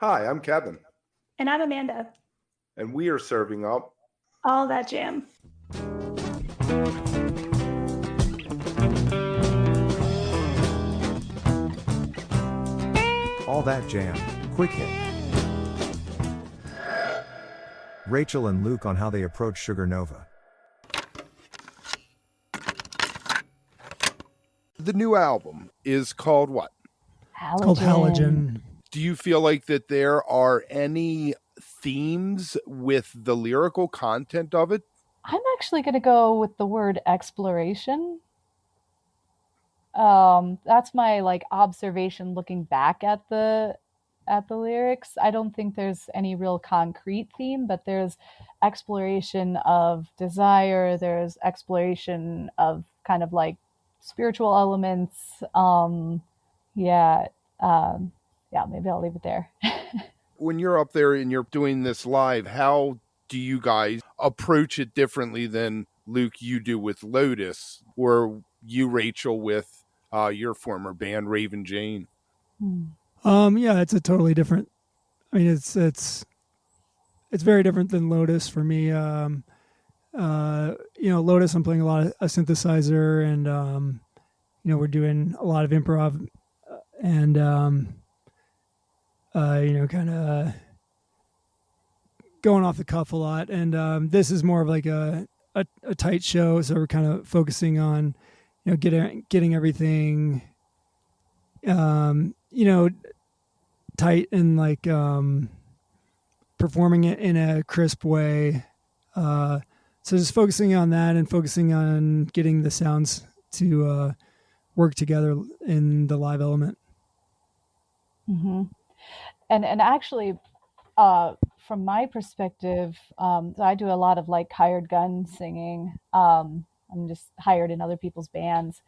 Hi, I'm Kevin, And I'm Amanda. and we are serving up All that jam. All That Jam, Quick Hit. Rachel and Luke on how they approach Sugar Nova. the new album is called what? It's called Halogen. Do you feel like that there are any themes with the lyrical content of it? I'm actually going to go with the word exploration. That's my observation looking back at the lyrics. I don't think there's any real concrete theme, but there's exploration of desire. There's exploration of kind of like spiritual elements. Yeah, yeah. Maybe I'll leave it there. When you're up there and you're doing this live, how do you guys approach it differently than Luke you do with Lotus, or you, Rachel, with your former band Raven Jane? Yeah, it's a totally different. I mean, it's very different than Lotus for me. Lotus, I'm playing a lot of a synthesizer, and we're doing a lot of improv, and kind of going off the cuff a lot. And this is more of like a tight show, so we're kind of focusing on getting everything tight and like performing it in a crisp way. So just focusing on that and focusing on getting the sounds to work together in the live element. Mm-hmm. And actually, from my perspective, so I do a lot of like hired gun singing. I'm just hired in other people's bands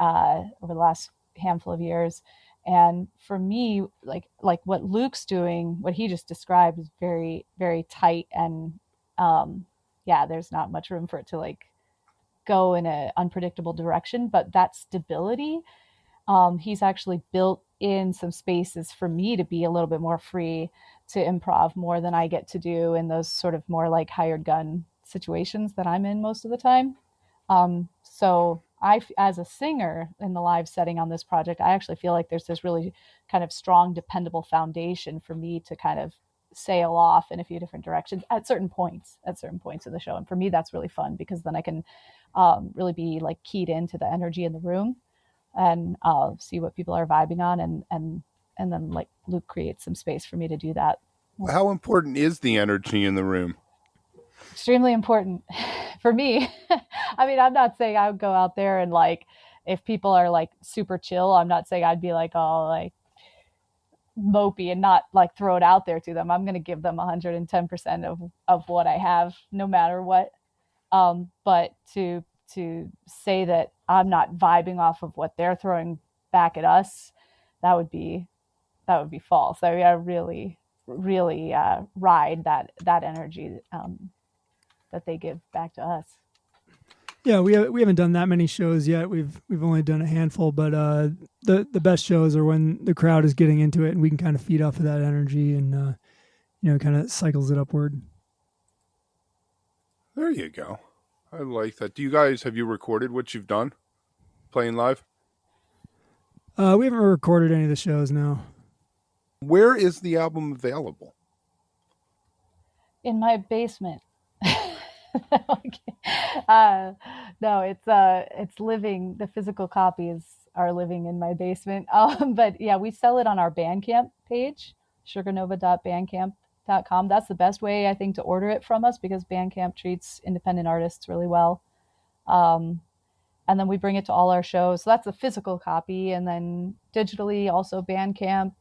over the last handful of years. And for me, like what Luke's doing, what he just described is very, very tight. And there's not much room for it to like go in an unpredictable direction. But that stability, he's actually built in some spaces for me to be a little bit more free to improv more than I get to do in those sort of more like hired gun situations that I'm in most of the time. So as a singer in the live setting on this project, I actually feel like there's this really kind of strong, dependable foundation for me to kind of sail off in a few different directions at certain points in the show. And for me, that's really fun because then I can really be like keyed into the energy in the room and see what people are vibing on. And then like Luke creates some space for me to do that. How important is the energy in the room? Extremely important for me. I mean, I'm not saying I would go out there and like, if people are like super chill, I'm not saying I'd be like, oh, like mopey and not like throw it out there to them. I'm going to give them 110% of what I have, no matter what. But to say that I'm not vibing off of what they're throwing back at us, that would be false. I mean, I really ride that energy that they give back to us. Yeah, we haven't done that many shows yet. We've only done a handful, but the best shows are when the crowd is getting into it and we can kind of feed off of that energy and kind of cycles it upward. There you go. I like that. Have you recorded what you've done playing live? We haven't recorded any of the shows now. Where is the album available? In my basement. No, it's living. The physical copies are living in my basement. But yeah, we sell it on our Bandcamp page, sugarnova.bandcamp.com. That's the best way, I think, to order it from us because Bandcamp treats independent artists really well. And then we bring it to all our shows. So that's a physical copy. And then digitally, also Bandcamp.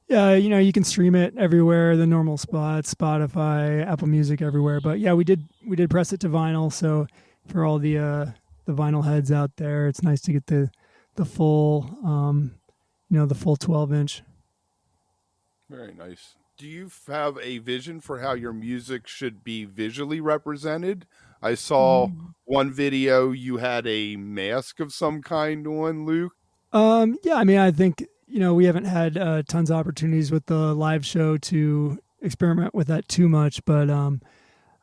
Yeah, you can stream it everywhere, the normal spots, Spotify, Apple Music, everywhere. But yeah, we did press it to vinyl. So for all the vinyl heads out there, it's nice to get the full, the full 12-inch. Very nice. Do you have a vision for how your music should be visually represented? I saw one video you had a mask of some kind on, Luke. Yeah, I mean, I think, we haven't had tons of opportunities with the live show to experiment with that too much, but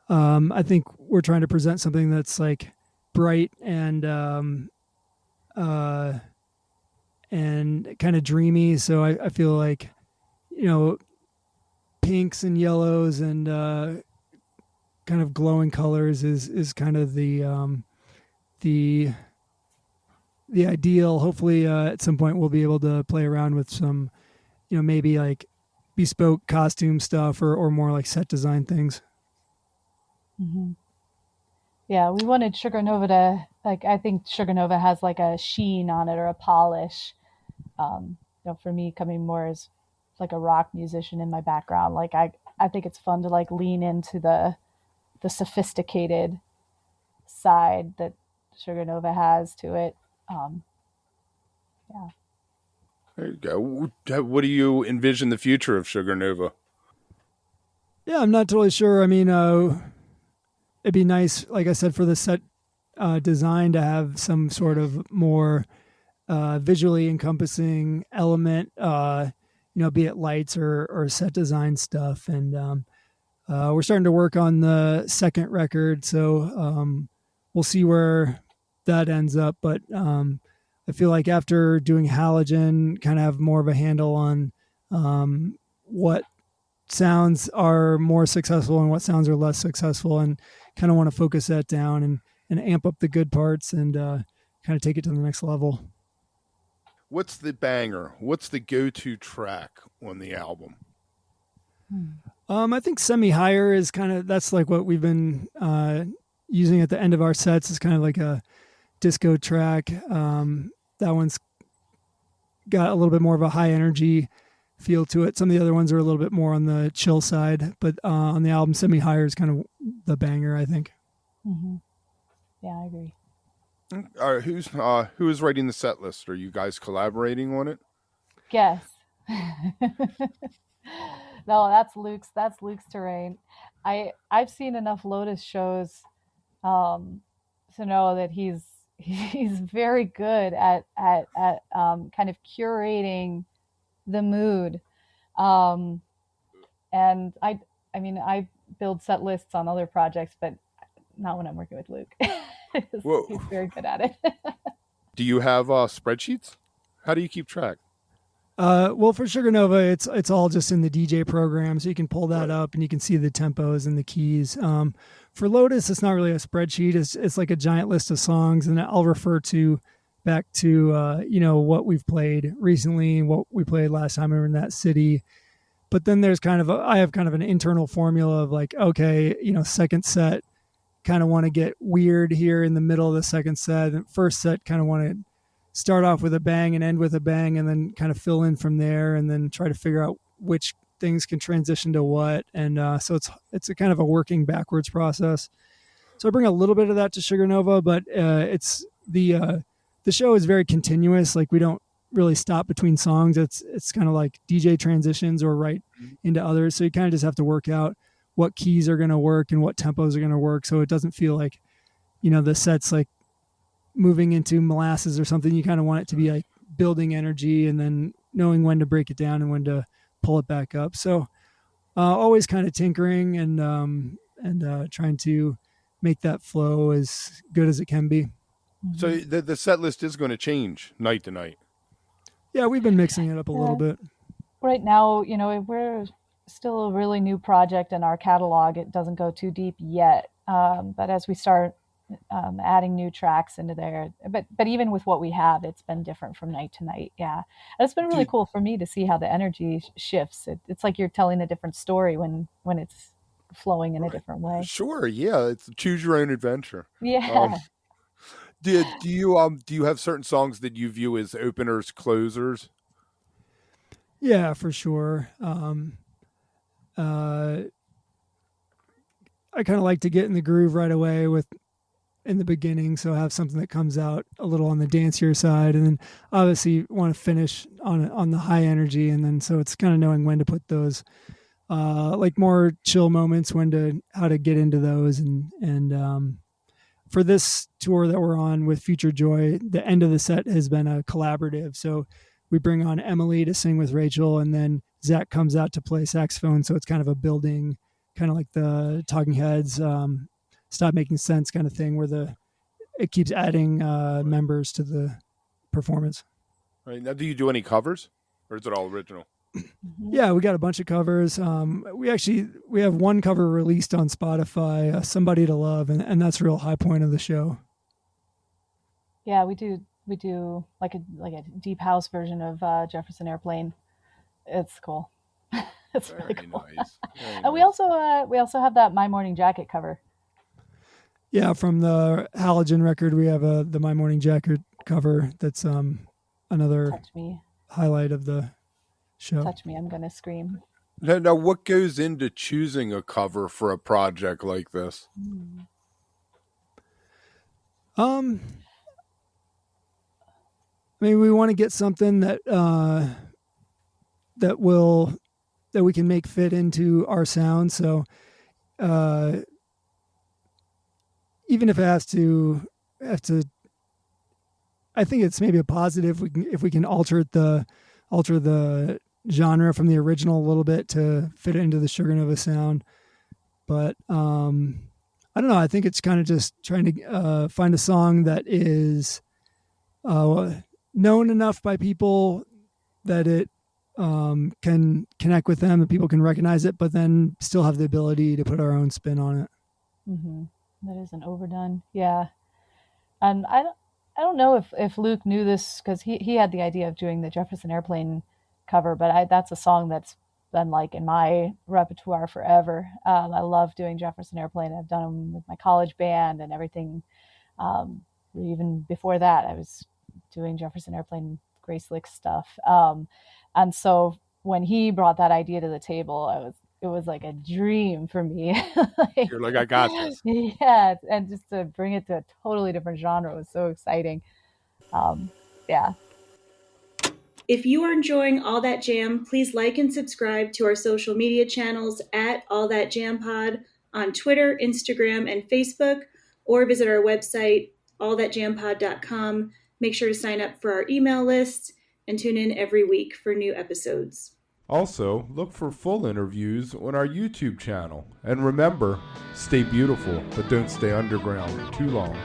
I think we're trying to present something that's like bright and kind of dreamy. So I feel like, pinks and yellows and kind of glowing colors is kind of the ideal. Hopefully, at some point we'll be able to play around with some, maybe like bespoke costume stuff or more like set design things. Mm-hmm. Yeah, we wanted Sugar Nova to, like, I think Sugar Nova has like a sheen on it or a polish. For me, coming more as like a rock musician in my background, like I think it's fun to like lean into the sophisticated side that Sugar Nova has to it. Yeah. There you go. What do you envision the future of Sugar Nova? Yeah, I'm not totally sure. I mean, it'd be nice, like I said, for the set design to have some sort of more visually encompassing element, be it lights or set design stuff. And we're starting to work on the second record, so we'll see where that ends up. But I feel like after doing Halogen, kind of have more of a handle on what sounds are more successful and what sounds are less successful, and kind of want to focus that down and amp up the good parts and kind of take it to the next level. What's the banger? What's the go-to track on the album? I think Semi Higher is that's like what we've been using at the end of our sets. It's kind of like a disco track. That one's got a little bit more of a high energy feel to it. Some of the other ones are a little bit more on the chill side, but on the album, Semi Higher is kind of the banger, I think. Mm-hmm. Yeah, I agree. Who is writing the set list? Are you guys collaborating on it? Yes. No, that's Luke's terrain. I've seen enough Lotus shows to know that he's very good at kind of curating the mood. And I mean I build set lists on other projects, but not when I'm working with Luke. He's very good at it. Do you have spreadsheets? How do you keep track? Well, for Sugar Nova, it's all just in the DJ program, so you can pull that up and you can see the tempos and the keys. For Lotus, it's not really a spreadsheet. It's like a giant list of songs, and I'll refer back to what we've played recently, what we played last time we were in that city. But then there's I have kind of an internal formula of like, okay, second set, kind of want to get weird here in the middle of the second set, and first set kind of want to start off with a bang and end with a bang, and then kind of fill in from there, and then try to figure out which things can transition to what. And so it's a kind of a working backwards process. So I bring a little bit of that to Sugar Nova, but it's the show is very continuous. Like we don't really stop between songs. It's kind of like DJ transitions or right into others. So you kind of just have to work out what keys are going to work and what tempos are going to work. So it doesn't feel like, the set's like moving into molasses or something. You kind of want it to be like building energy and then knowing when to break it down and when to pull it back up. So always kind of tinkering and trying to make that flow as good as it can be. So the set list is going to change night to night. Yeah, we've been mixing it up a little bit. Right now, we're still a really new project in our catalog. It doesn't go too deep yet. But as we start adding new tracks into there, but even with what we have, it's been different from night to night. Yeah. And it's been really cool for me to see how the energy shifts. It's like you're telling a different story when it's flowing in a different way. Sure. Yeah. It's choose your own adventure. Yeah. Do you have certain songs that you view as openers, closers? Yeah, for sure. I kind of like to get in the groove right away in the beginning, so have something that comes out a little on the dancier side, and then obviously want to finish on the high energy, and then so it's kind of knowing when to put those like more chill moments, how to get into those, and for this tour that we're on with Future Joy, the end of the set has been a collaborative, so we bring on Emily to sing with Rachel, and then Zach comes out to play saxophone. So it's kind of a building, kind of like the Talking Heads, Stop Making Sense kind of thing, where it keeps adding members to the performance. Right now, do you do any covers, or is it all original? Yeah, we got a bunch of covers. We have one cover released on Spotify, "Somebody to Love," and that's a real high point of the show. Yeah, we do like a deep house version of Jefferson Airplane. It's cool. It's really cool. Nice. And we also have that My Morning Jacket cover. Yeah, from the Halogen record, we have the My Morning Jacket cover. That's another Touch Me. highlight of the show. Touch Me, I'm gonna scream. Now, what goes into choosing a cover for a project like this? I mean, we want to get something that we can make fit into our sound. So, even if it has to, I think it's maybe a positive if we can alter the genre from the original a little bit to fit it into the Sugar Nova sound. But I don't know. I think it's kind of just trying to find a song that is known enough by people that it can connect with them, and people can recognize it, but then still have the ability to put our own spin on it. Mm-hmm. That isn't overdone. Yeah. And I don't know if Luke knew this, because he had the idea of doing the Jefferson Airplane cover, but that's a song that's been like in my repertoire forever. I love doing Jefferson Airplane. I've done them with my college band and everything. Even before that, I was doing Jefferson Airplane Grace Lick stuff. And so when he brought that idea to the table, it was like a dream for me. You're like, I got this. Yeah, and just to bring it to a totally different genre was so exciting. Yeah. If you are enjoying All That Jam, please like and subscribe to our social media channels at All That Jam Pod on Twitter, Instagram, and Facebook, or visit our website, allthatjampod.com. Make sure to sign up for our email list and tune in every week for new episodes. Also, look for full interviews on our YouTube channel. And remember, stay beautiful, but don't stay underground too long.